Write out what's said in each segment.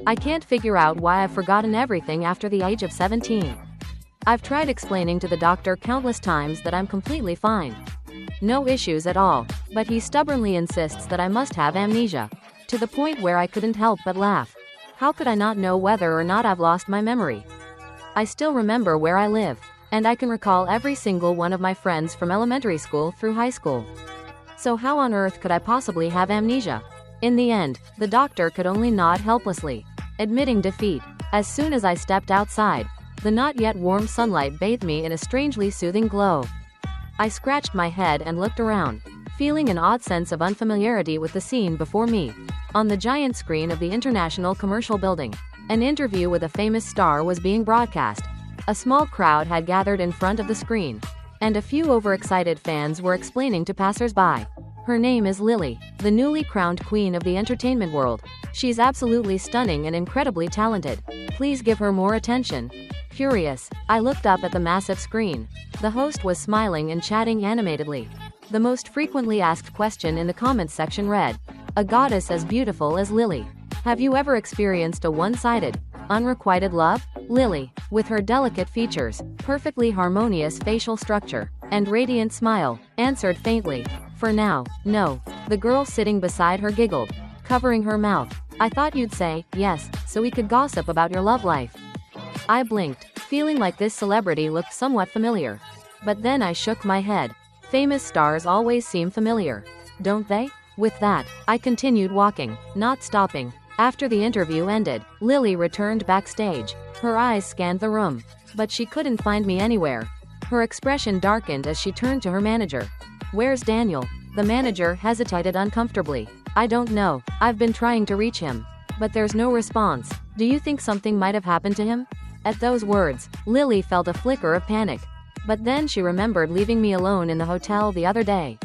I can't figure out why I've forgotten everything after the age of 17. I've tried explaining to the doctor countless times that I'm completely fine. No issues at all, but he stubbornly insists that I must have amnesia. To the point where I couldn't help but laugh. How could I not know whether or not I've lost my memory? I still remember where I live, and I can recall every single one of my friends from elementary school through high school. So how on earth could I possibly have amnesia? In the end, the doctor could only nod helplessly, admitting defeat. As soon as I stepped outside, the not yet warm sunlight bathed me in a strangely soothing glow. I scratched my head and looked around, feeling an odd sense of unfamiliarity with the scene before me. On the giant screen of the International Commercial Building, an interview with a famous star was being broadcast. A small crowd had gathered in front of the screen, and a few overexcited fans were explaining to passers-by. Her name is Lily, the newly crowned queen of the entertainment world. She's absolutely stunning and incredibly talented. Please give her more attention. Curious, I looked up at the massive screen. The host was smiling and chatting animatedly. The most frequently asked question in the comments section read, "A goddess as beautiful as Lily. Have you ever experienced a one-sided, unrequited love?" Lily, with her delicate features, perfectly harmonious facial structure, and radiant smile, answered faintly, "For now, no." The girl sitting beside her giggled, covering her mouth. "I thought you'd say, yes, so we could gossip about your love life." I blinked, feeling like this celebrity looked somewhat familiar. But then I shook my head. Famous stars always seem familiar, don't they? With that, I continued walking, not stopping. After the interview ended, Lily returned backstage. Her eyes scanned the room, but she couldn't find me anywhere. Her expression darkened as she turned to her manager. "Where's Daniel?" The manager hesitated uncomfortably. "I don't know. I've been trying to reach him, but there's no response. Do you think something might have happened to him?" At those words, Lily felt a flicker of panic. But then she remembered leaving me alone in the hotel the other day,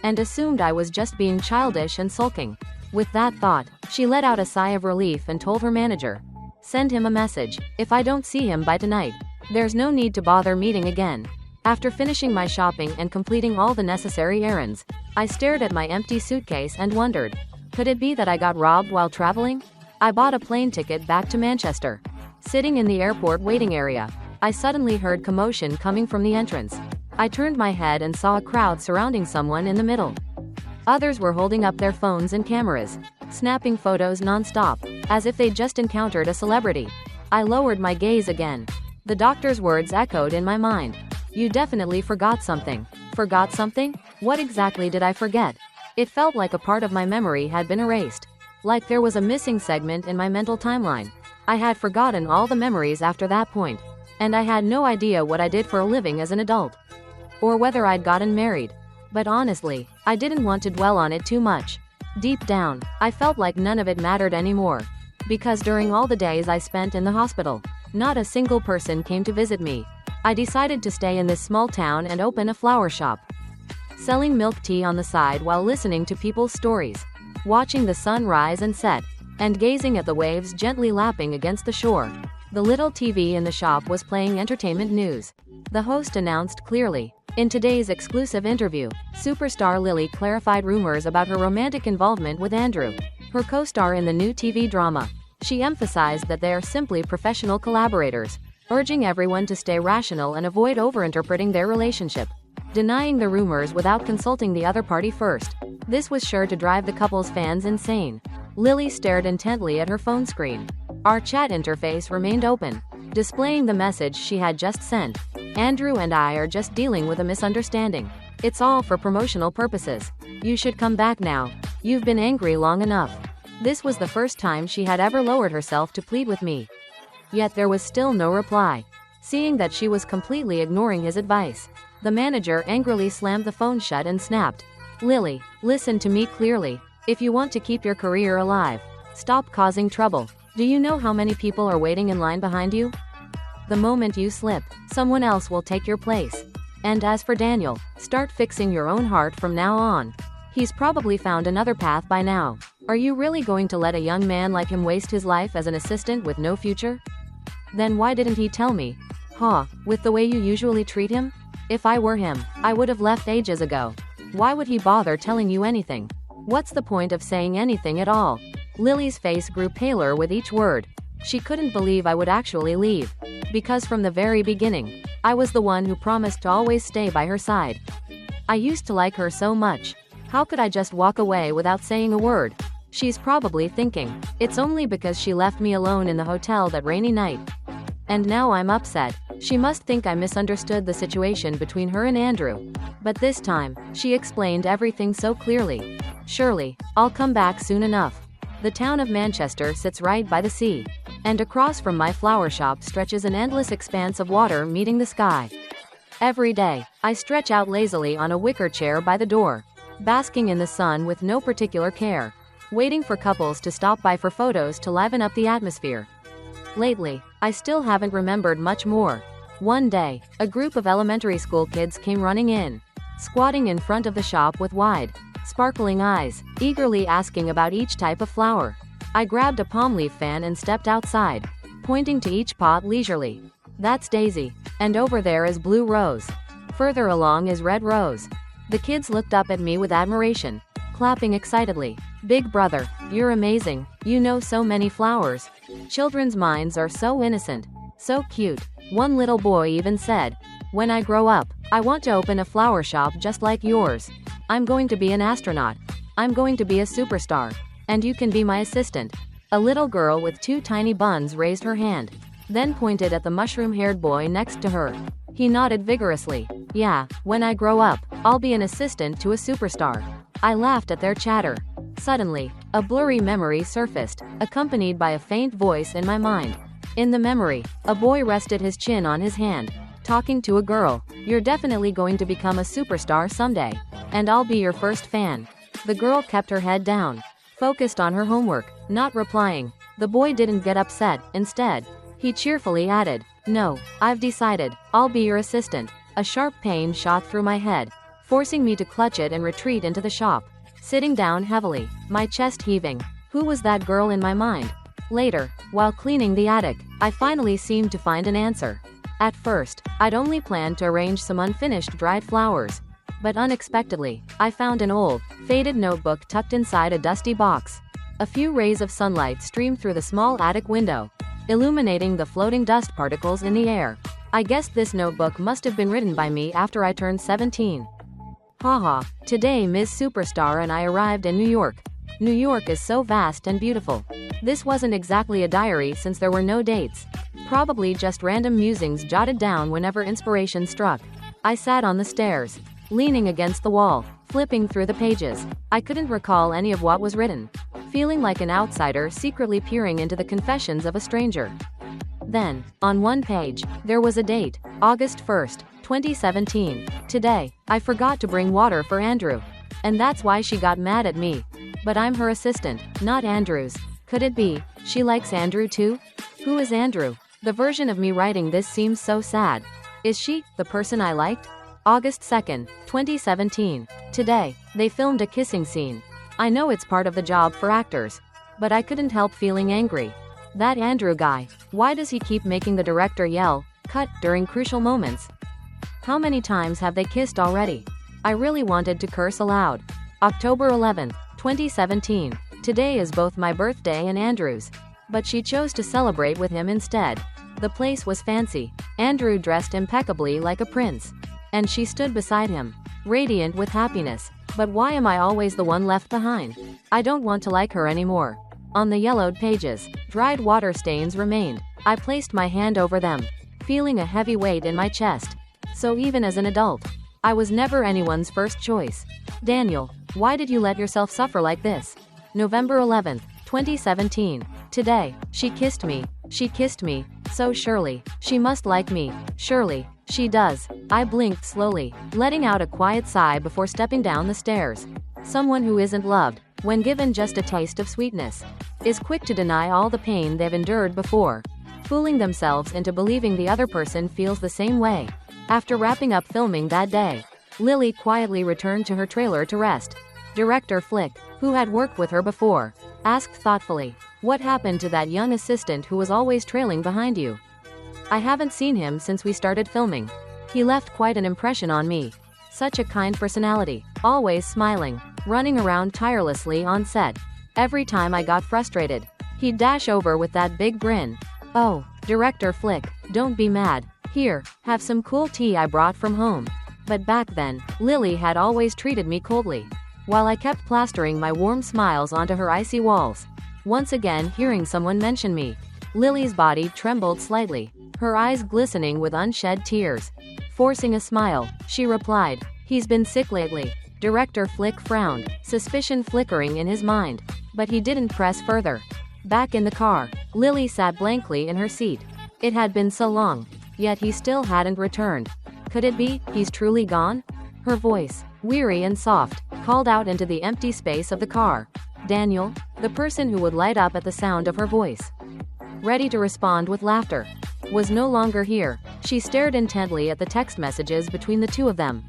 and assumed I was just being childish and sulking. With that thought, she let out a sigh of relief and told her manager, "Send him a message. If I don't see him by tonight, there's no need to bother meeting again." After finishing my shopping and completing all the necessary errands, I stared at my empty suitcase and wondered, could it be that I got robbed while traveling? I bought a plane ticket back to Manchester. Sitting in the airport waiting area, I suddenly heard commotion coming from the entrance. I turned my head and saw a crowd surrounding someone in the middle. Others were holding up their phones and cameras, snapping photos non-stop, as if they'd just encountered a celebrity. I lowered my gaze again. The doctor's words echoed in my mind. "You definitely forgot something." Forgot something? What exactly did I forget? It felt like a part of my memory had been erased. Like there was a missing segment in my mental timeline. I had forgotten all the memories after that point. And I had no idea what I did for a living as an adult. Or whether I'd gotten married. But honestly, I didn't want to dwell on it too much. Deep down, I felt like none of it mattered anymore. Because during all the days I spent in the hospital, not a single person came to visit me. I decided to stay in this small town and open a flower shop, selling milk tea on the side while listening to people's stories, watching the sun rise and set, and gazing at the waves gently lapping against the shore. The little TV in the shop was playing entertainment news. The host announced clearly, "In today's exclusive interview, superstar Lily clarified rumors about her romantic involvement with Andrew, her co-star in the new TV drama." She emphasized that they are simply professional collaborators, urging everyone to stay rational and avoid overinterpreting their relationship, denying the rumors without consulting the other party first. This was sure to drive the couple's fans insane. Lily stared intently at her phone screen. Our chat interface remained open, displaying the message she had just sent. "Andrew and I are just dealing with a misunderstanding. It's all for promotional purposes. You should come back now. You've been angry long enough." This was the first time she had ever lowered herself to plead with me. Yet there was still no reply. Seeing that she was completely ignoring his advice, the manager angrily slammed the phone shut and snapped, "Lily, listen to me clearly. If you want to keep your career alive, stop causing trouble. Do you know how many people are waiting in line behind you? The moment you slip, someone else will take your place. And as for Daniel, start fixing your own heart from now on. He's probably found another path by now. Are you really going to let a young man like him waste his life as an assistant with no future? Then why didn't he tell me? With the way you usually treat him? If I were him, I would have left ages ago. Why would he bother telling you anything? What's the point of saying anything at all?" Lily's face grew paler with each word. She couldn't believe I would actually leave. Because from the very beginning, I was the one who promised to always stay by her side. I used to like her so much. How could I just walk away without saying a word? She's probably thinking, it's only because she left me alone in the hotel that rainy night. And now I'm upset. She must think I misunderstood the situation between her and Andrew. But this time, she explained everything so clearly. Surely, I'll come back soon enough. The town of Manchester sits right by the sea. And across from my flower shop stretches an endless expanse of water meeting the sky. Every day, I stretch out lazily on a wicker chair by the door, basking in the sun with no particular care, waiting for couples to stop by for photos to liven up the atmosphere. Lately, I still haven't remembered much more. One day, a group of elementary school kids came running in, squatting in front of the shop with wide, sparkling eyes, eagerly asking about each type of flower. I grabbed a palm leaf fan and stepped outside, pointing to each pot leisurely. That's Daisy, and over there is Blue Rose. Further along is Red Rose. The kids looked up at me with admiration, clapping excitedly. Big brother, you're amazing, you know so many flowers. Children's minds are so innocent, so cute. One little boy even said, when I grow up, I want to open a flower shop just like yours. I'm going to be an astronaut. I'm going to be a superstar. And you can be my assistant. A little girl with two tiny buns raised her hand, then pointed at the mushroom-haired boy next to her. He nodded vigorously. Yeah, when I grow up, I'll be an assistant to a superstar. I laughed at their chatter. Suddenly, a blurry memory surfaced, accompanied by a faint voice in my mind. In the memory, a boy rested his chin on his hand, talking to a girl. You're definitely going to become a superstar someday. And I'll be your first fan. The girl kept her head down, focused on her homework, not replying. The boy didn't get upset. Instead, he cheerfully added, no, I've decided, I'll be your assistant. A sharp pain shot through my head, forcing me to clutch it and retreat into the shop, sitting down heavily, my chest heaving. Who was that girl in my mind? Later, while cleaning the attic, I finally seemed to find an answer. At first, I'd only planned to arrange some unfinished dried flowers. But unexpectedly, I found an old, faded notebook tucked inside a dusty box. A few rays of sunlight streamed through the small attic window, illuminating the floating dust particles in the air. I guessed this notebook must have been written by me after I turned 17. Haha, today Ms. Superstar and I arrived in New York. New York is so vast and beautiful. This wasn't exactly a diary since there were no dates. Probably just random musings jotted down whenever inspiration struck. I sat on the stairs, leaning against the wall, flipping through the pages. I couldn't recall any of what was written, feeling like an outsider secretly peering into the confessions of a stranger. Then, on one page, there was a date, August 1st, 2017. Today, I forgot to bring water for Andrew. And that's why she got mad at me. But I'm her assistant, not Andrew's. Could it be, she likes Andrew too? Who is Andrew? The version of me writing this seems so sad. Is she, the person I liked? August 2nd, 2017. Today, they filmed a kissing scene. I know it's part of the job for actors. But I couldn't help feeling angry. That Andrew guy, why does he keep making the director yell, cut, during crucial moments? How many times have they kissed already? I really wanted to curse aloud. October 11th, 2017. Today is both my birthday and Andrew's. But she chose to celebrate with him instead. The place was fancy. Andrew dressed impeccably like a prince. And she stood beside him, radiant with happiness. But why am I always the one left behind? I don't want to like her anymore. On the yellowed pages, dried water stains remained. I placed my hand over them, feeling a heavy weight in my chest. So even as an adult, I was never anyone's first choice. Daniel, why did you let yourself suffer like this? November 11th, 2017. Today, she kissed me. She kissed me. So surely, she must like me. Surely, she does. I blinked slowly, letting out a quiet sigh before stepping down the stairs. Someone who isn't loved, when given just a taste of sweetness, is quick to deny all the pain they've endured before, fooling themselves into believing the other person feels the same way. After wrapping up filming that day, Lily quietly returned to her trailer to rest. Director Flick, who had worked with her before, asked thoughtfully, "What happened to that young assistant who was always trailing behind you?" "I haven't seen him since we started filming. He left quite an impression on me. Such a kind personality, always smiling, running around tirelessly on set. Every time I got frustrated, he'd dash over with that big grin. "Oh, Director Flick, don't be mad. Here, have some cool tea I brought from home." But back then, Lily had always treated me coldly, while I kept plastering my warm smiles onto her icy walls. Once again hearing someone mention me, Lily's body trembled slightly, her eyes glistening with unshed tears. Forcing a smile, she replied, "He's been sick lately." Director Flick frowned, suspicion flickering in his mind, but he didn't press further. Back in the car, Lily sat blankly in her seat. It had been so long, yet he still hadn't returned. Could it be he's truly gone? Her voice, weary and soft, called out into the empty space of the car. Daniel, the person who would light up at the sound of her voice, ready to respond with laughter, was no longer here. She stared intently at the text messages between the two of them,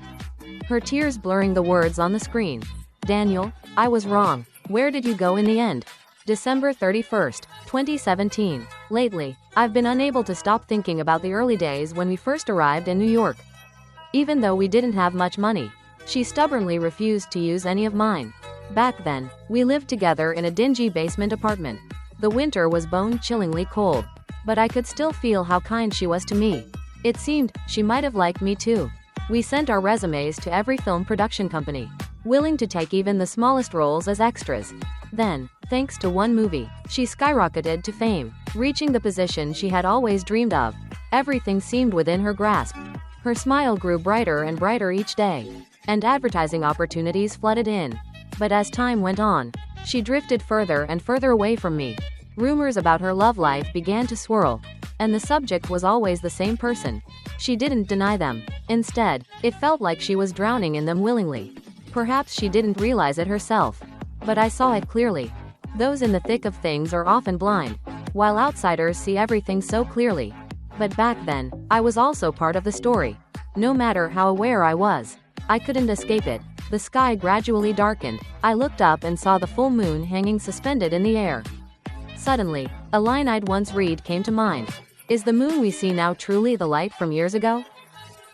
her tears blurring the words on the screen. "Daniel, I was wrong. Where did you go in the end?" December 31st, 2017. Lately, I've been unable to stop thinking about the early days when we first arrived in New York. Even though we didn't have much money, she stubbornly refused to use any of mine. Back then, we lived together in a dingy basement apartment. The winter was bone-chillingly cold, but I could still feel how kind she was to me. It seemed she might have liked me too. We sent our resumes to every film production company, willing to take even the smallest roles as extras. Then, thanks to one movie, she skyrocketed to fame, reaching the position she had always dreamed of. Everything seemed within her grasp. Her smile grew brighter and brighter each day, and advertising opportunities flooded in. But as time went on, she drifted further and further away from me. Rumors about her love life began to swirl, and the subject was always the same person. She didn't deny them. Instead, it felt like she was drowning in them willingly. Perhaps she didn't realize it herself, but I saw it clearly. Those in the thick of things are often blind, while outsiders see everything so clearly. But back then, I was also part of the story. No matter how aware I was, I couldn't escape it. The sky gradually darkened. I looked up and saw the full moon hanging suspended in the air. Suddenly, a line I'd once read came to mind. Is the moon we see now truly the light from years ago?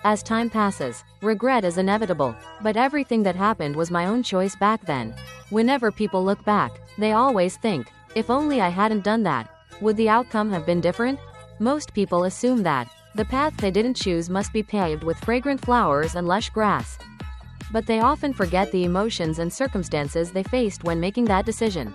As time passes, regret is inevitable, but everything that happened was my own choice back then. Whenever people look back, they always think, if only I hadn't done that, would the outcome have been different? Most people assume that the path they didn't choose must be paved with fragrant flowers and lush grass. But they often forget the emotions and circumstances they faced when making that decision.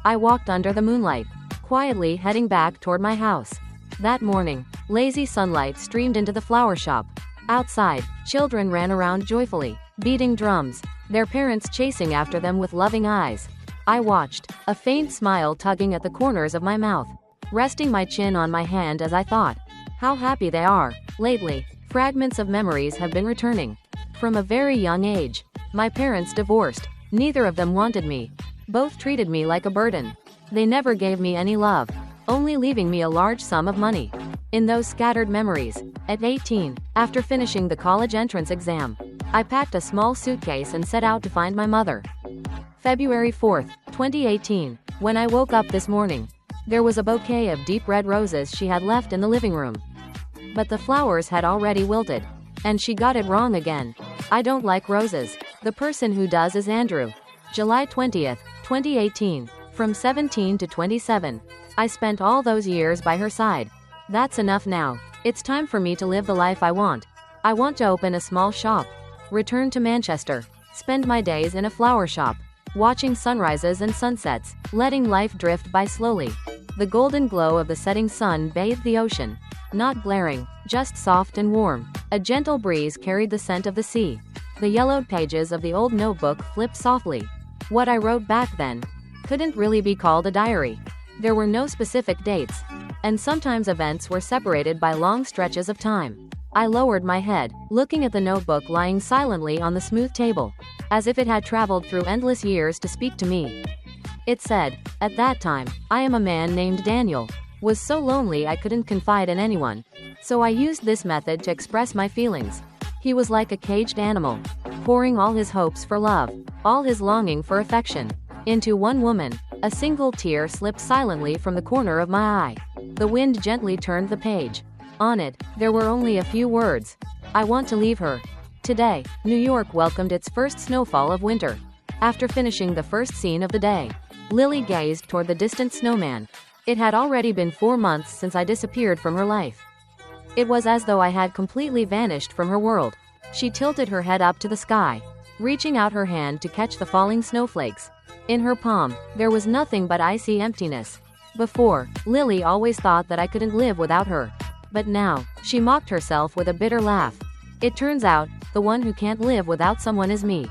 I walked under the moonlight, quietly heading back toward my house. That morning, lazy sunlight streamed into the flower shop. Outside, children ran around joyfully, beating drums, their parents chasing after them with loving eyes. I watched, a faint smile tugging at the corners of my mouth, resting my chin on my hand as I thought, how happy they are. Lately, fragments of memories have been returning. From a very young age, my parents divorced. Neither of them wanted me. Both treated me like a burden. They never gave me any love, only leaving me a large sum of money. In those scattered memories, at 18, after finishing the college entrance exam, I packed a small suitcase and set out to find my mother. February 4th, 2018, when I woke up this morning, there was a bouquet of deep red roses she had left in the living room. But the flowers had already wilted, and she got it wrong again. I don't like roses. The person who does is Andrew. July 20th, 2018, from 17 to 27. I spent all those years by her side. That's enough now. It's time for me to live the life I want. I want to open a small shop, return to Manchester, spend my days in a flower shop, watching sunrises and sunsets, letting life drift by slowly. The golden glow of the setting sun bathed the ocean. Not glaring, just soft and warm. A gentle breeze carried the scent of the sea. The yellowed pages of the old notebook flipped softly. What I wrote back then couldn't really be called a diary. There were no specific dates, and sometimes events were separated by long stretches of time. I lowered my head, looking at the notebook lying silently on the smooth table, as if it had traveled through endless years to speak to me. It said, at that time, I am a man named Daniel. Was so lonely I couldn't confide in anyone. So I used this method to express my feelings. He was like a caged animal, pouring all his hopes for love, all his longing for affection, into one woman. A single tear slipped silently from the corner of my eye. The wind gently turned the page. On it, there were only a few words. I want to leave her. Today, New York welcomed its first snowfall of winter. After finishing the first scene of the day, Lily gazed toward the distant snowman. It had already been 4 months since I disappeared from her life. It was as though I had completely vanished from her world. She tilted her head up to the sky, reaching out her hand to catch the falling snowflakes. In her palm, there was nothing but icy emptiness. Before, Lily always thought that I couldn't live without her. But now, she mocked herself with a bitter laugh. It turns out, the one who can't live without someone is me.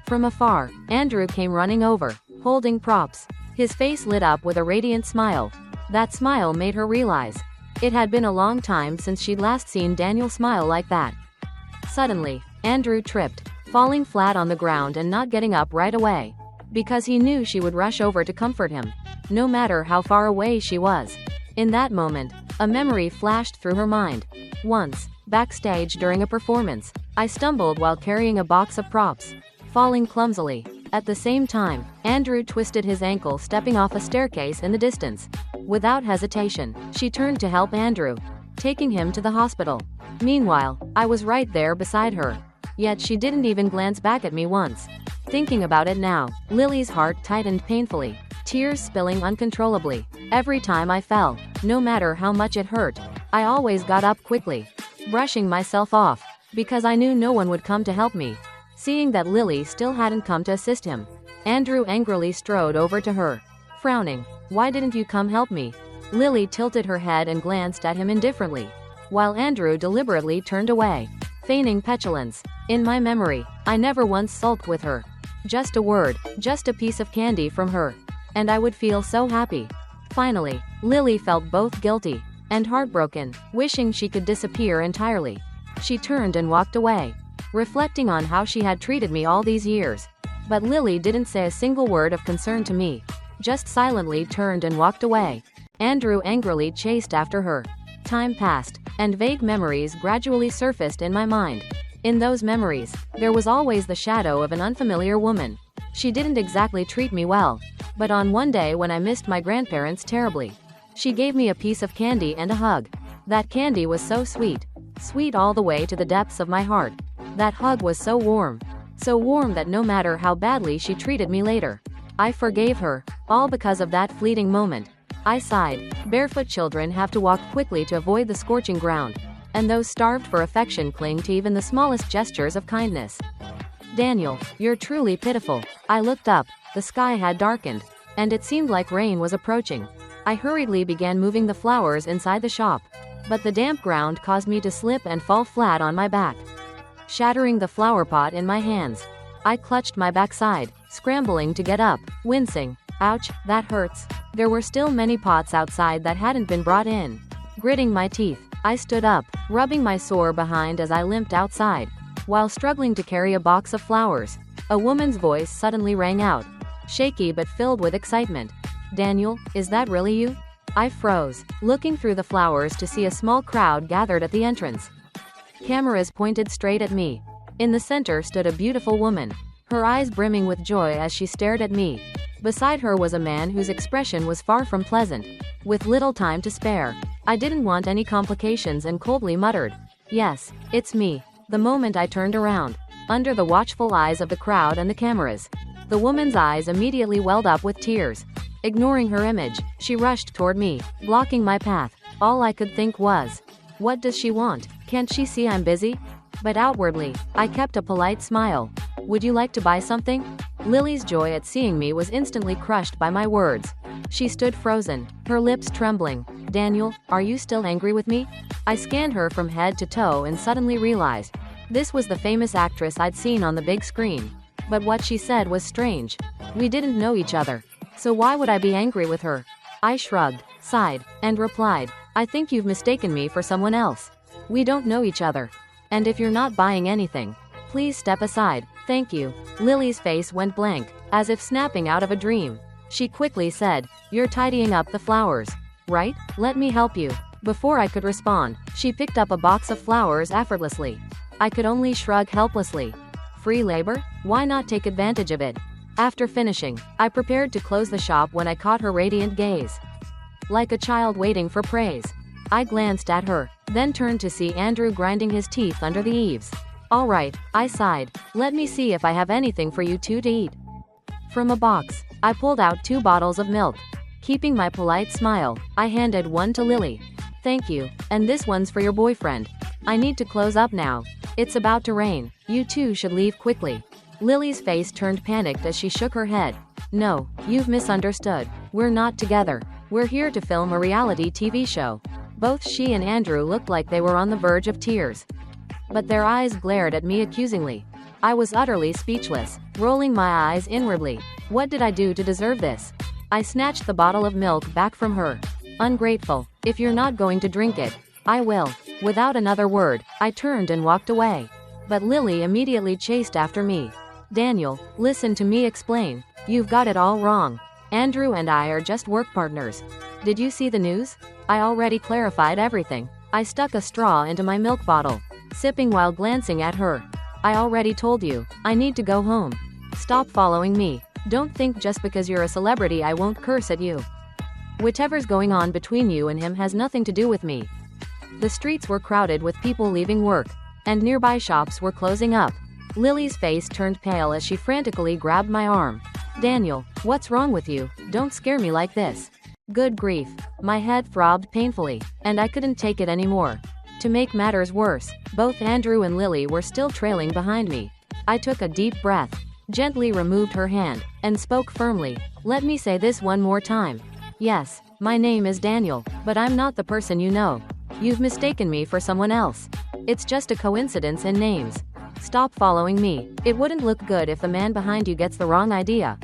From afar, Andrew came running over, holding props. His face lit up with a radiant smile. That smile made her realize it had been a long time since she'd last seen Daniel smile like that. Suddenly, Andrew tripped, falling flat on the ground and not getting up right away. Because he knew she would rush over to comfort him, no matter how far away she was. In that moment, a memory flashed through her mind. Once, backstage during a performance, I stumbled while carrying a box of props, falling clumsily. At the same time, Andrew twisted his ankle stepping off a staircase in the distance. Without hesitation, she turned to help Andrew, taking him to the hospital. Meanwhile, I was right there beside her. Yet she didn't even glance back at me once. Thinking about it now, Lily's heart tightened painfully, tears spilling uncontrollably. Every time I fell, no matter how much it hurt, I always got up quickly, brushing myself off, because I knew no one would come to help me. Seeing that Lily still hadn't come to assist him, Andrew angrily strode over to her, frowning. "Why didn't you come help me?" Lily tilted her head and glanced at him indifferently, while Andrew deliberately turned away, feigning petulance. In my memory, I never once sulked with her. Just a word, just a piece of candy from her, and I would feel so happy. Finally, Lily felt both guilty and heartbroken, wishing she could disappear entirely. She turned and walked away, reflecting on how she had treated me all these years. But Lily didn't say a single word of concern to me, just silently turned and walked away. Andrew angrily chased after her. Time passed, and vague memories gradually surfaced in my mind. In those memories, there was always the shadow of an unfamiliar woman. She didn't exactly treat me well, but on one day when I missed my grandparents terribly, she gave me a piece of candy and a hug. That candy was so sweet, sweet all the way to the depths of my heart. That hug was so warm that no matter how badly she treated me later, I forgave her, all because of that fleeting moment. I sighed. Barefoot children have to walk quickly to avoid the scorching ground, and those starved for affection cling to even the smallest gestures of kindness. "Daniel, you're truly pitiful." I looked up. The sky had darkened, and it seemed like rain was approaching. I hurriedly began moving the flowers inside the shop, but the damp ground caused me to slip and fall flat on my back, shattering the flower pot in my hands. I clutched my backside, scrambling to get up, wincing. Ouch, that hurts. There were still many pots outside that hadn't been brought in. Gritting my teeth, I stood up, rubbing my sore behind as I limped outside. While struggling to carry a box of flowers, a woman's voice suddenly rang out, shaky but filled with excitement. "Daniel, is that really you?" I froze, looking through the flowers to see a small crowd gathered at the entrance. Cameras pointed straight at me. In the center stood a beautiful woman, her eyes brimming with joy as she stared at me. Beside her was a man whose expression was far from pleasant. With little time to spare, I didn't want any complications and coldly muttered, "Yes, it's me." The moment I turned around, under the watchful eyes of the crowd and the cameras, the woman's eyes immediately welled up with tears. Ignoring her image, she rushed toward me, blocking my path. All I could think was, what does she want? Can't she see I'm busy? But outwardly, I kept a polite smile. "Would you like to buy something?" Lily's joy at seeing me was instantly crushed by my words. She stood frozen, her lips trembling. "Daniel, are you still angry with me?" I scanned her from head to toe and suddenly realized this was the famous actress I'd seen on the big screen. But what she said was strange. We didn't know each other, so why would I be angry with her? I shrugged, sighed, and replied, "I think you've mistaken me for someone else. We don't know each other. And if you're not buying anything, please step aside, thank you." Lily's face went blank, as if snapping out of a dream. She quickly said, "You're tidying up the flowers, right? Let me help you." Before I could respond, she picked up a box of flowers effortlessly. I could only shrug helplessly. Free labor? Why not take advantage of it? After finishing, I prepared to close the shop when I caught her radiant gaze. Like a child waiting for praise, I glanced at her, then turned to see Andrew grinding his teeth under the eaves. "All right," I sighed. "Let me see if I have anything for you two to eat." From a box, I pulled out 2 bottles of milk. Keeping my polite smile, I handed one to Lily. Thank you, and this one's for your boyfriend. I need to close up now. It's about to rain. You two should leave quickly. Lily's face turned panicked as she shook her head. No, you've misunderstood. We're not together. We're here to film a reality TV show. Both she and Andrew looked like they were on the verge of tears. But their eyes glared at me accusingly. I was utterly speechless, rolling my eyes inwardly. What did I do to deserve this? I snatched the bottle of milk back from her. Ungrateful. If you're not going to drink it, I will. Without another word, I turned and walked away. But Lily immediately chased after me. Daniel, listen to me explain. You've got it all wrong. Andrew and I are just work partners. Did you see the news? I already clarified everything. I stuck a straw into my milk bottle, sipping while glancing at her. I already told you, I need to go home. Stop following me. Don't think just because you're a celebrity I won't curse at you. Whatever's going on between you and him has nothing to do with me. The streets were crowded with people leaving work, and nearby shops were closing up. Lily's face turned pale as she frantically grabbed my arm. Daniel, what's wrong with you? Don't scare me like this. Good grief. My head throbbed painfully, and I couldn't take it anymore. To make matters worse, both Andrew and Lily were still trailing behind me. I took a deep breath, gently removed her hand, and spoke firmly. Let me say this one more time. Yes, my name is Daniel, but I'm not the person you know. You've mistaken me for someone else. It's just a coincidence in names. Stop following me. It wouldn't look good if the man behind you gets the wrong idea.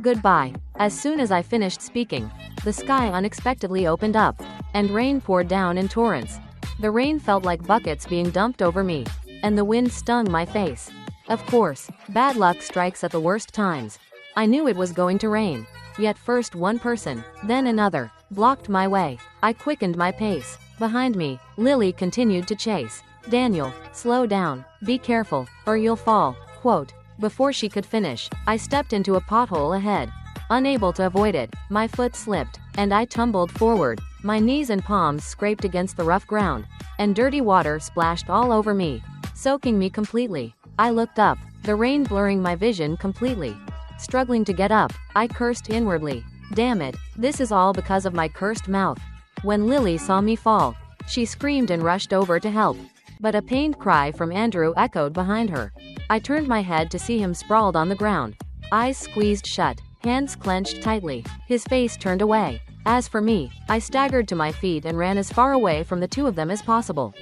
Goodbye. As soon as I finished speaking, the sky unexpectedly opened up, and rain poured down in torrents. The rain felt like buckets being dumped over me, and the wind stung my face. Of course, bad luck strikes at the worst times. I knew it was going to rain, yet first one person, then another, blocked my way. I quickened my pace. Behind me, Lily continued to chase. Daniel, slow down, be careful, or you'll fall, quote. Before she could finish, I stepped into a pothole ahead. Unable to avoid it, my foot slipped, and I tumbled forward. My knees and palms scraped against the rough ground, and dirty water splashed all over me, soaking me completely. I looked up, the rain blurring my vision completely. Struggling to get up, I cursed inwardly. Damn it, this is all because of my cursed mouth. When Lily saw me fall, she screamed and rushed over to help. But a pained cry from Andrew echoed behind her. I turned my head to see him sprawled on the ground, eyes squeezed shut, hands clenched tightly, his face turned away. As for me, I staggered to my feet and ran as far away from the two of them as possible.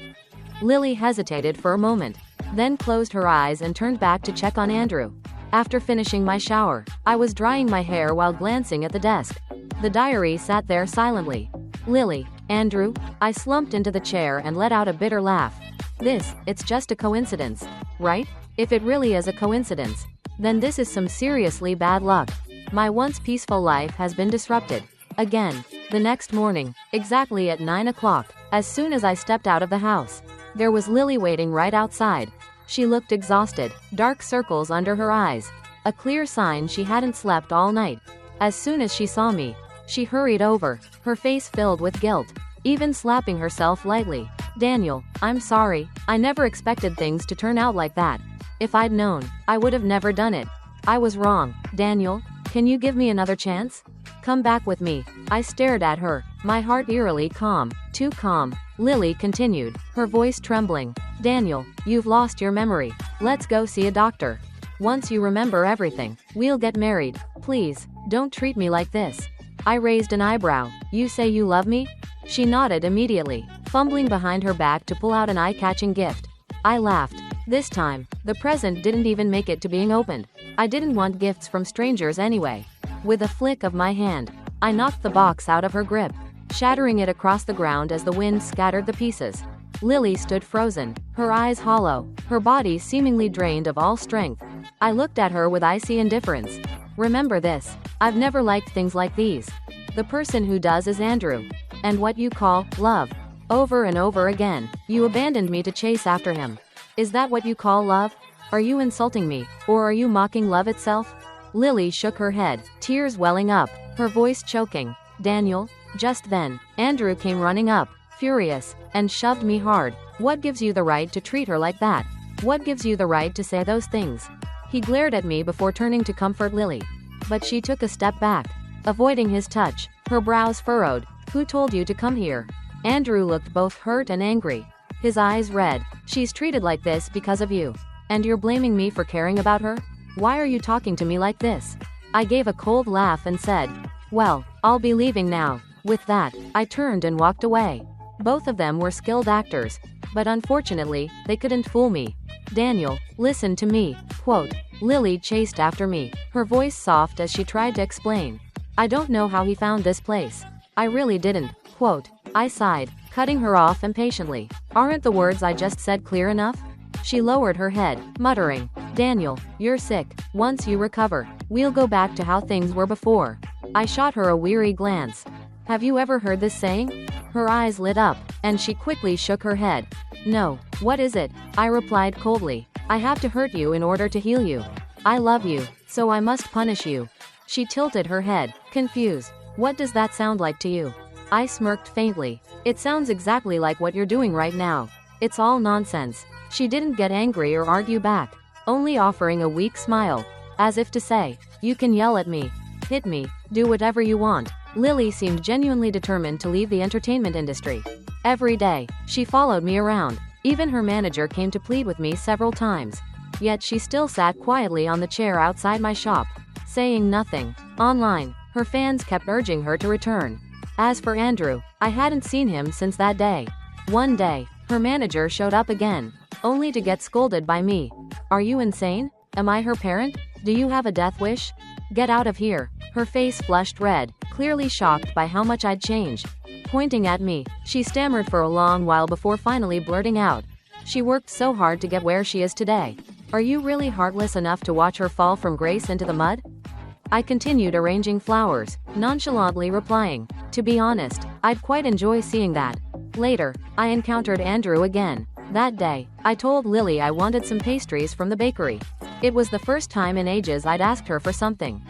Lily hesitated for a moment, then closed her eyes and turned back to check on Andrew. After finishing my shower, I was drying my hair while glancing at the desk. The diary sat there silently. Lily, Andrew, I slumped into the chair and let out a bitter laugh. It's just a coincidence, right? If it really is a coincidence, then this is some seriously bad luck. My once peaceful life has been disrupted. Again. The next morning, exactly at 9 o'clock, as soon as I stepped out of the house, there was Lily waiting right outside. She looked exhausted, dark circles under her eyes, a clear sign she hadn't slept all night. As soon as she saw me, she hurried over, her face filled with guilt, even slapping herself lightly. Daniel, I'm sorry, I never expected things to turn out like that. If I'd known, I would have never done it. I was wrong. Daniel, can you give me another chance? Come back with me. I stared at her, my heart eerily calm. Too calm. Lily continued, her voice trembling. Daniel, you've lost your memory. Let's go see a doctor. Once you remember everything, we'll get married. Please, don't treat me like this. I raised an eyebrow. You say you love me? She nodded immediately, fumbling behind her back to pull out an eye-catching gift. I laughed. This time, the present didn't even make it to being opened. I didn't want gifts from strangers anyway. With a flick of my hand, I knocked the box out of her grip, shattering it across the ground as the wind scattered the pieces. Lily stood frozen, her eyes hollow, her body seemingly drained of all strength. I looked at her with icy indifference. Remember this, I've never liked things like these. The person who does is Andrew. And what you call love. Over and over again, you abandoned me to chase after him. Is that what you call love? Are you insulting me, or are you mocking love itself? Lily shook her head, tears welling up, her voice choking. Daniel? Just then, Andrew came running up, furious, and shoved me hard. What gives you the right to treat her like that? What gives you the right to say those things? He glared at me before turning to comfort Lily. but she took a step back, avoiding his touch, her brows furrowed. Who told you to come here? Andrew looked both hurt and angry, his eyes red. She's treated like this because of you. And you're blaming me for caring about her? Why are you talking to me like this? I gave a cold laugh and said, well, I'll be leaving now. With that, I turned and walked away. Both of them were skilled actors, but unfortunately, they couldn't fool me. Daniel, listen to me. Quote, Lily chased after me, her voice soft as she tried to explain. I don't know how he found this place. I really didn't. Quote, I sighed, cutting her off impatiently. Aren't the words I just said clear enough? She lowered her head, muttering, Daniel, you're sick. Once you recover, we'll go back to how things were before. I shot her a weary glance. Have you ever heard this saying? Her eyes lit up, and she quickly shook her head. No, what is it? I replied coldly. I have to hurt you in order to heal you. I love you, so I must punish you. She tilted her head, confused. What does that sound like to you? I smirked faintly. It sounds exactly like what you're doing right now. It's all nonsense. She didn't get angry or argue back, only offering a weak smile, as if to say, you can yell at me, hit me, do whatever you want. Lily seemed genuinely determined to leave the entertainment industry. Every day, she followed me around. Even her manager came to plead with me several times. Yet she still sat quietly on the chair outside my shop, saying nothing. Online, her fans kept urging her to return. As for Andrew, I hadn't seen him since that day. One day, her manager showed up again, only to get scolded by me. Are you insane? Am I her parent? Do you have a death wish? Get out of here. Her face flushed red, clearly shocked by how much I'd changed. Pointing at me, she stammered for a long while before finally blurting out. She worked so hard to get where she is today. Are you really heartless enough to watch her fall from grace into the mud? I continued arranging flowers, nonchalantly replying, to be honest, I'd quite enjoy seeing that. Later, I encountered Andrew again. That day, I told Lily I wanted some pastries from the bakery. It was the first time in ages I'd asked her for something.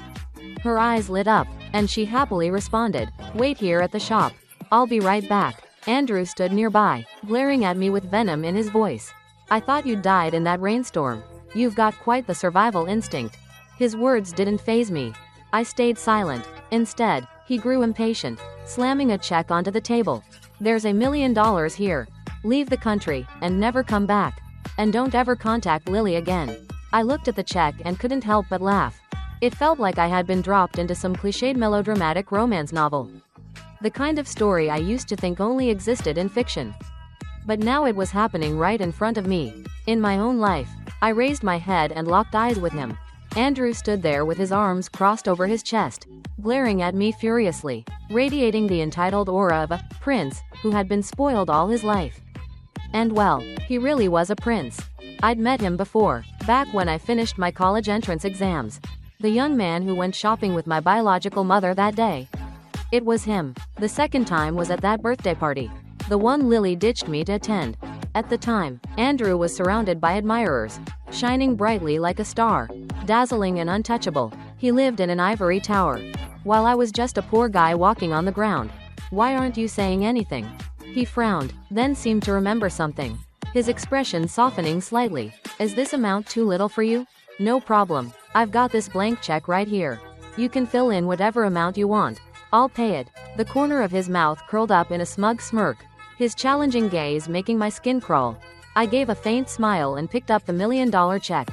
Her eyes lit up, and she happily responded, wait here at the shop. I'll be right back. Andrew stood nearby, glaring at me with venom in his voice. I thought you'd died in that rainstorm. You've got quite the survival instinct. His words didn't faze me. I stayed silent. Instead, he grew impatient, slamming a check onto the table. There's $1 million here. Leave the country, and never come back. And don't ever contact Lily again. I looked at the check and couldn't help but laugh. It felt like I had been dropped into some cliched melodramatic romance novel. The kind of story I used to think only existed in fiction. But now it was happening right in front of me. In my own life. I raised my head and locked eyes with him. Andrew stood there with his arms crossed over his chest, glaring at me furiously, radiating the entitled aura of a prince who had been spoiled all his life. And well, he really was a prince. I'd met him before, back when I finished my college entrance exams. The young man who went shopping with my biological mother that day. It was him. The second time was at that birthday party, the one Lily ditched me to attend. At the time, Andrew was surrounded by admirers, shining brightly like a star, dazzling and untouchable. He lived in an ivory tower, while I was just a poor guy walking on the ground. Why aren't you saying anything? He frowned, then seemed to remember something, his expression softening slightly. Is this amount too little for you? No problem. I've got this blank check right here. You can fill in whatever amount you want. I'll pay it. The corner of his mouth curled up in a smug smirk, his challenging gaze making my skin crawl. I gave a faint smile and picked up the $1 million check.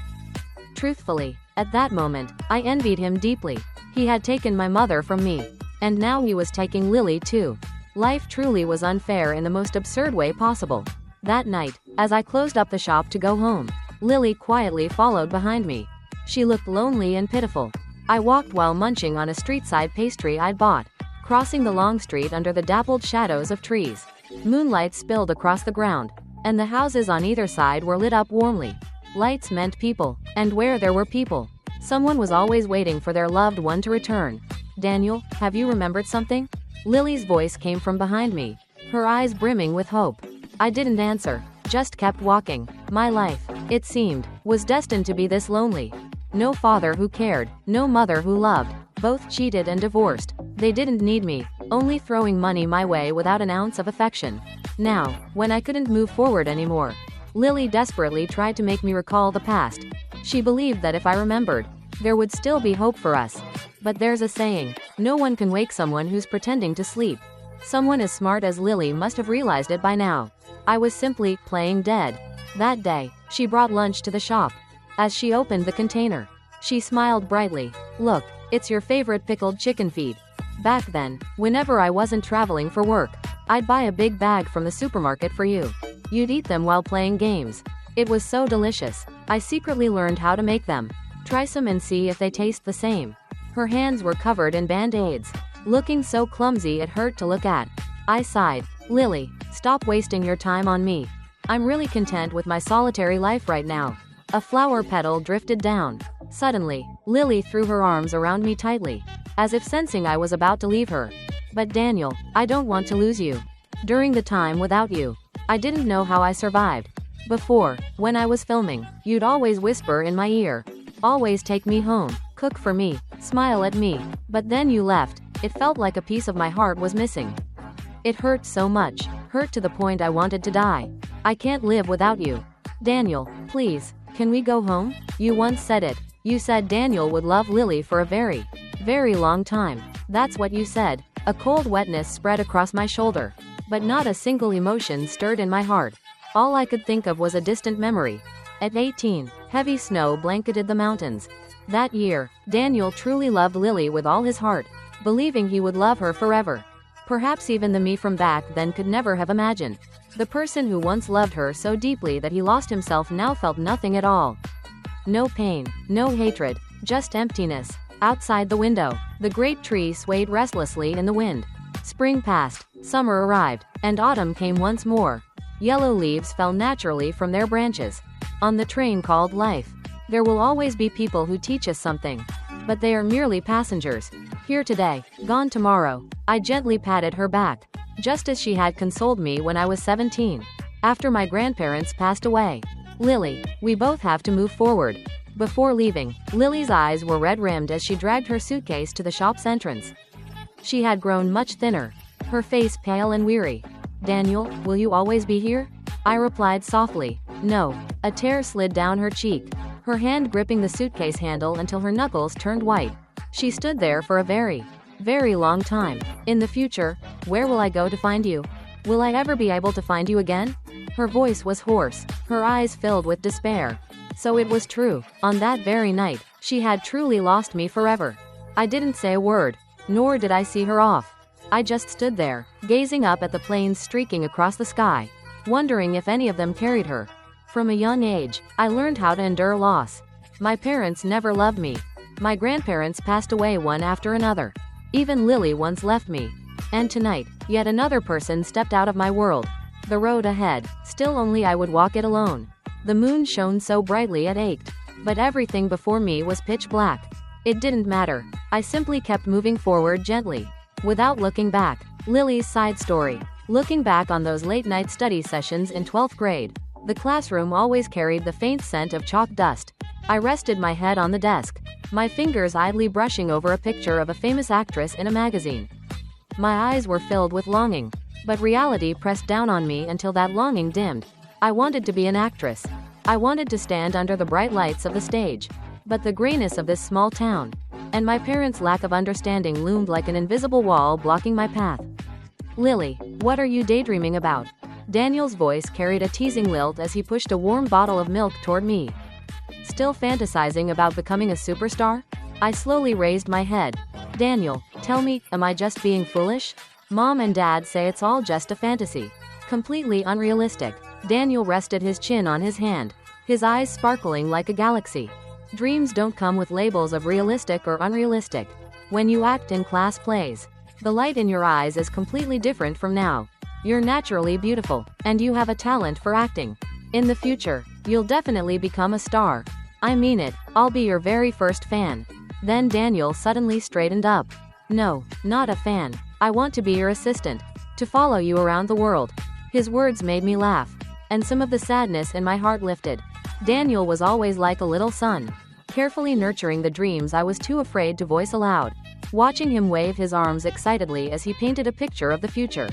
Truthfully, at that moment, I envied him deeply. He had taken my mother from me, and now he was taking Lily too. Life truly was unfair in the most absurd way possible. That night, as I closed up the shop to go home, Lily quietly followed behind me. She looked lonely and pitiful. I walked while munching on a street-side pastry I'd bought, crossing the long street under the dappled shadows of trees. Moonlight spilled across the ground, and the houses on either side were lit up warmly. Lights meant people, and where there were people, someone was always waiting for their loved one to return. Daniel, have you remembered something? Lily's voice came from behind me, her eyes brimming with hope. I didn't answer, just kept walking. My life, it seemed, was destined to be this lonely. No father who cared, no mother who loved, both cheated and divorced. They didn't need me, only throwing money my way without an ounce of affection. Now, when I couldn't move forward anymore, Lily desperately tried to make me recall the past. She believed that if I remembered, there would still be hope for us. But there's a saying, no one can wake someone who's pretending to sleep. Someone as smart as Lily must have realized it by now. I was simply playing dead. That day, she brought lunch to the shop. As she opened the container, she smiled brightly. Look, it's your favorite pickled chicken feet. Back then, whenever I wasn't traveling for work, I'd buy a big bag from the supermarket for you. You'd eat them while playing games. It was so delicious. I secretly learned how to make them. Try some and see if they taste the same. Her hands were covered in band-aids, looking so clumsy it hurt to look at. I sighed. Lily, stop wasting your time on me. I'm really content with my solitary life right now. A flower petal drifted down. Suddenly, Lily threw her arms around me tightly, as if sensing I was about to leave her. But Daniel, I don't want to lose you. During the time without you, I didn't know how I survived. Before, when I was filming, you'd always whisper in my ear. Always take me home, cook for me, smile at me. But then you left. It felt like a piece of my heart was missing. It hurt so much, hurt to the point I wanted to die. I can't live without you. Daniel, please, can we go home? You once said it. You said Daniel would love Lily for a very, very long time. That's what you said. A cold wetness spread across my shoulder. But not a single emotion stirred in my heart. All I could think of was a distant memory. At 18, heavy snow blanketed the mountains. That year, Daniel truly loved Lily with all his heart, believing he would love her forever. Perhaps even the me from back then could never have imagined. The person who once loved her so deeply that he lost himself now felt nothing at all. No pain, no hatred, just emptiness. Outside the window, the great tree swayed restlessly in the wind. Spring passed, summer arrived, and autumn came once more. Yellow leaves fell naturally from their branches. On the train called life, there will always be people who teach us something. But they are merely passengers. Here today, gone tomorrow. I gently patted her back, just as she had consoled me when I was 17. After my grandparents passed away. Lily, we both have to move forward. Before leaving, Lily's eyes were red-rimmed as she dragged her suitcase to the shop's entrance. She had grown much thinner, her face pale and weary. Daniel, will you always be here? I replied softly. No. A tear slid down her cheek, her hand gripping the suitcase handle until her knuckles turned white. She stood there for a very, very long time. In the future, where will I go to find you? Will I ever be able to find you again? Her voice was hoarse, her eyes filled with despair. So it was true. On that very night, she had truly lost me forever. I didn't say a word, nor did I see her off. I just stood there, gazing up at the planes streaking across the sky, wondering if any of them carried her. From a young age, I learned how to endure loss. My parents never loved me. My grandparents passed away one after another. Even Lily once left me. And tonight, yet another person stepped out of my world. The road ahead, still only I would walk it alone. The moon shone so brightly it ached. But everything before me was pitch black. It didn't matter. I simply kept moving forward gently, without looking back. Lily's side story. Looking back on those late-night study sessions in 12th grade, the classroom always carried the faint scent of chalk dust. I rested my head on the desk, my fingers idly brushing over a picture of a famous actress in a magazine. My eyes were filled with longing, but reality pressed down on me until that longing dimmed. I wanted to be an actress. I wanted to stand under the bright lights of the stage. But the grayness of this small town, and my parents' lack of understanding loomed like an invisible wall blocking my path. Lily, what are you daydreaming about? Daniel's voice carried a teasing lilt as he pushed a warm bottle of milk toward me. Still fantasizing about becoming a superstar? I slowly raised my head. Daniel, tell me, am I just being foolish? Mom and Dad say it's all just a fantasy. Completely unrealistic. Daniel rested his chin on his hand, his eyes sparkling like a galaxy. Dreams don't come with labels of realistic or unrealistic. When you act in class plays, the light in your eyes is completely different from now. You're naturally beautiful, and you have a talent for acting. In the future, you'll definitely become a star. I mean it, I'll be your very first fan. Then Daniel suddenly straightened up. No, not a fan. I want to be your assistant, to follow you around the world. His words made me laugh, and some of the sadness in my heart lifted. Daniel was always like a little son, carefully nurturing the dreams I was too afraid to voice aloud. Watching him wave his arms excitedly as he painted a picture of the future.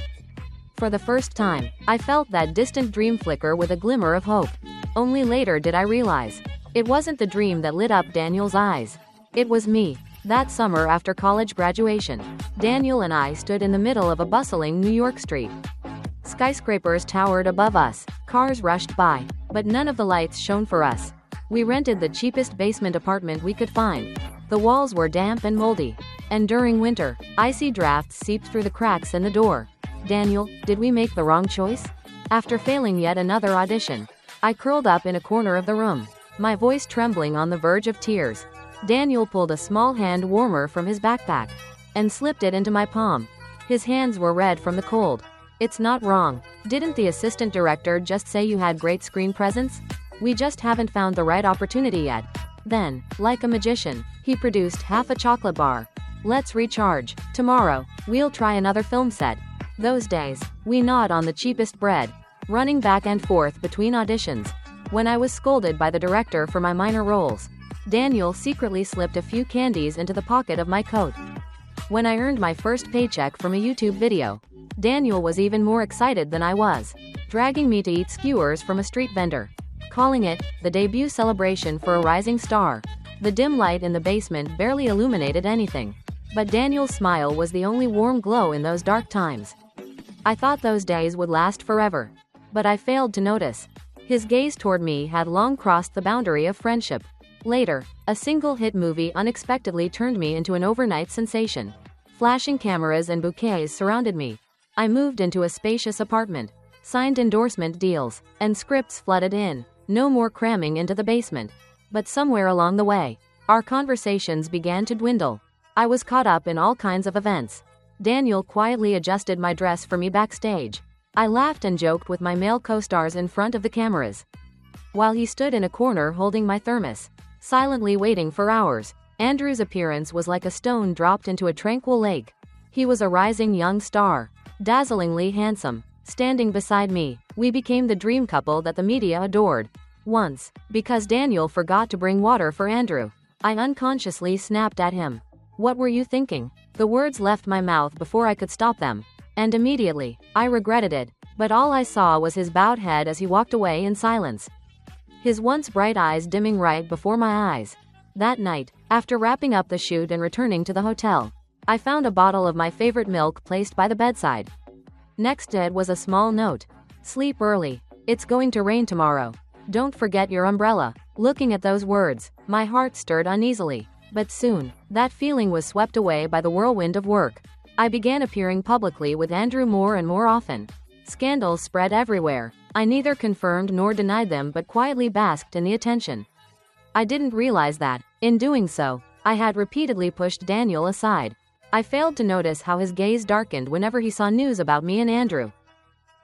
For the first time, I felt that distant dream flicker with a glimmer of hope. Only later did I realize, it wasn't the dream that lit up Daniel's eyes. It was me. That summer after college graduation, Daniel and I stood in the middle of a bustling New York street. Skyscrapers towered above us, cars rushed by, but none of the lights shone for us. We rented the cheapest basement apartment we could find. The walls were damp and moldy, and during winter, icy drafts seeped through the cracks in the door. Daniel, did we make the wrong choice? After failing yet another audition, I curled up in a corner of the room, my voice trembling on the verge of tears. Daniel pulled a small hand warmer from his backpack and slipped it into my palm. His hands were red from the cold. It's not wrong. Didn't the assistant director just say you had great screen presence? We just haven't found the right opportunity yet. Then, like a magician, he produced half a chocolate bar. Let's recharge. Tomorrow, we'll try another film set. Those days, we gnawed on the cheapest bread, running back and forth between auditions. When I was scolded by the director for my minor roles, Daniel secretly slipped a few candies into the pocket of my coat. When I earned my first paycheck from a YouTube video, Daniel was even more excited than I was, dragging me to eat skewers from a street vendor, calling it the debut celebration for a rising star. The dim light in the basement barely illuminated anything, but Daniel's smile was the only warm glow in those dark times. I thought those days would last forever, but I failed to notice. His gaze toward me had long crossed the boundary of friendship. Later, a single hit movie unexpectedly turned me into an overnight sensation. Flashing cameras and bouquets surrounded me. I moved into a spacious apartment, signed endorsement deals, and scripts flooded in. No more cramming into the basement. But somewhere along the way, our conversations began to dwindle. I was caught up in all kinds of events. Daniel quietly adjusted my dress for me backstage. I laughed and joked with my male co-stars in front of the cameras, while he stood in a corner holding my thermos, silently waiting for hours. Andrew's appearance was like a stone dropped into a tranquil lake. He was a rising young star, dazzlingly handsome. Standing beside me, we became the dream couple that the media adored. Once, because Daniel forgot to bring water for Andrew, I unconsciously snapped at him. "What were you thinking?" The words left my mouth before I could stop them, and immediately, I regretted it, but all I saw was his bowed head as he walked away in silence, his once bright eyes dimming right before my eyes. That night, after wrapping up the shoot and returning to the hotel, I found a bottle of my favorite milk placed by the bedside. Next to it was a small note. "Sleep early. It's going to rain tomorrow. Don't forget your umbrella." Looking at those words, my heart stirred uneasily. But soon, that feeling was swept away by the whirlwind of work. I began appearing publicly with Andrew more and more often. Scandals spread everywhere. I neither confirmed nor denied them but quietly basked in the attention. I didn't realize that, in doing so, I had repeatedly pushed Daniel aside. I failed to notice how his gaze darkened whenever he saw news about me and Andrew.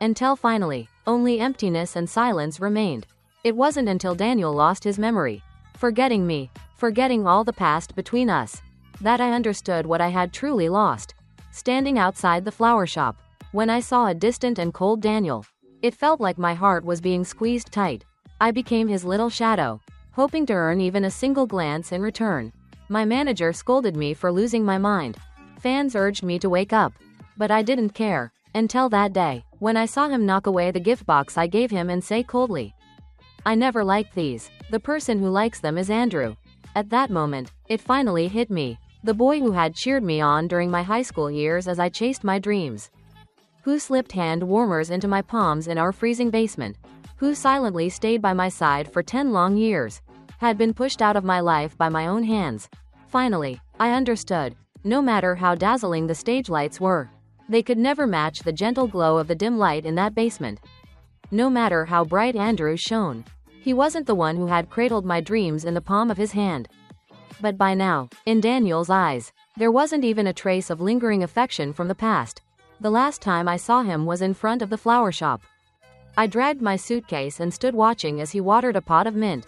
Until finally, only emptiness and silence remained. It wasn't until Daniel lost his memory, forgetting me, forgetting all the past between us, that I understood what I had truly lost. Standing outside the flower shop, when I saw a distant and cold Daniel, it felt like my heart was being squeezed tight. I became his little shadow, hoping to earn even a single glance in return. My manager scolded me for losing my mind. Fans urged me to wake up, but I didn't care, until that day, when I saw him knock away the gift box I gave him and say coldly, "I never liked these. The person who likes them is Andrew." At that moment, it finally hit me. The boy who had cheered me on during my high school years as I chased my dreams, who slipped hand warmers into my palms in our freezing basement, who silently stayed by my side for 10 long years, had been pushed out of my life by my own hands. Finally, I understood. No matter how dazzling the stage lights were, they could never match the gentle glow of the dim light in that basement. No matter how bright Andrew shone, he wasn't the one who had cradled my dreams in the palm of his hand. But by now, in Daniel's eyes, there wasn't even a trace of lingering affection from the past. The last time I saw him was in front of the flower shop. I dragged my suitcase and stood watching as he watered a pot of mint.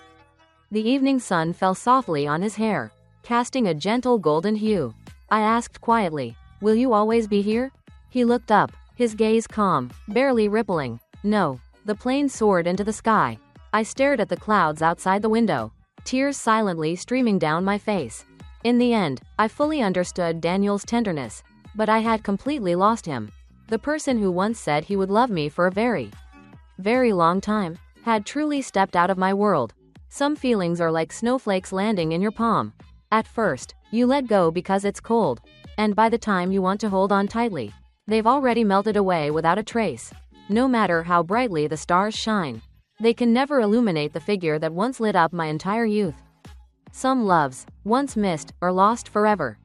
The evening sun fell softly on his hair, casting a gentle golden hue. I asked quietly, "Will you always be here?" He looked up, his gaze calm, barely rippling. "No." The plane soared into the sky. I stared at the clouds outside the window, tears silently streaming down my face. In the end, I fully understood Daniel's tenderness, but I had completely lost him. The person who once said he would love me for a very, very long time, had truly stepped out of my world. Some feelings are like snowflakes landing in your palm, At first, you let go because it's cold. And by the time you want to hold on tightly, they've already melted away without a trace. No matter how brightly the stars shine, they can never illuminate the figure that once lit up my entire youth. Some loves, once missed, are lost forever.